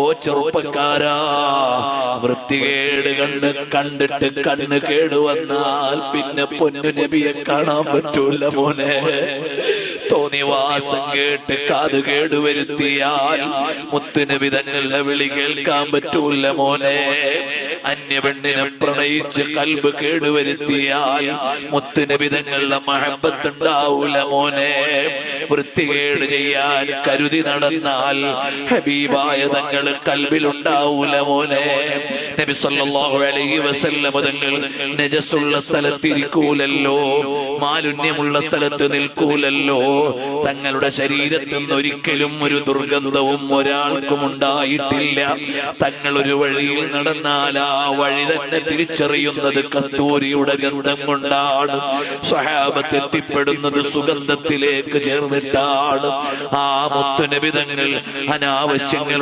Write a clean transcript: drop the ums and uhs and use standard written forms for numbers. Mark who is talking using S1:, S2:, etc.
S1: ഓ ചെറുപ്പക്കാരാ, വൃത്തികേട് കണ്ടിട്ട് കണ്ണ് കേടുവന്നാൽ പിന്നെ പൊന്നു നബിയെ കാണാൻ പറ്റൂല മോനെ. തോന്നിവാസം കേട്ട് കാത് കേടുവരുത്തിയാൽ മുത്തുനബി തങ്ങളുടെ വിളി കേൾക്കാൻ പറ്റൂല മോനെ. അന്യപെണ്ണിനെ പ്രണയിച്ച് കൽബ് കേടുവരുത്തിയാൽ മുത്തുനബി തങ്ങളുടെ മഹബത്തുണ്ടാവൂല മോനെ. വൃത്തികേട് ചെയ്യാൻ കരുതി നടന്നാൽ ഹബീബായ തങ്ങൾ കൽബിലുണ്ടാവൂല മോനെ. നബി സല്ലല്ലാഹു അലൈഹി വസല്ലം തങ്ങൾ നജസുള്ള സ്ഥലത്തിരിക്കൂലല്ലോ, മാലിന്യമുള്ള സ്ഥലത്ത് നിൽക്കൂലല്ലോ. തങ്ങളുടെ ശരീരത്തിൽ നിന്ന് ഒരിക്കലും ഒരു ദുർഗന്ധവും ഒരാൾക്കും ഉണ്ടായിട്ടില്ല. തങ്ങൾ ഒരു വഴിയിൽ നടന്നാൽ ആ വഴി തന്നെ തിരിച്ചറിയുന്നത് കസ്തൂരിയുടെ ഗന്ധം കൊണ്ടാണ്. സ്വഹാബത്ത് എത്തിപ്പെടുന്നത് സുഗന്ധത്തിലേക്ക് ചേർന്നിട്ടാണ്. ആ മുത്തുനബി തങ്ങൾ അനാവശ്യങ്ങൾ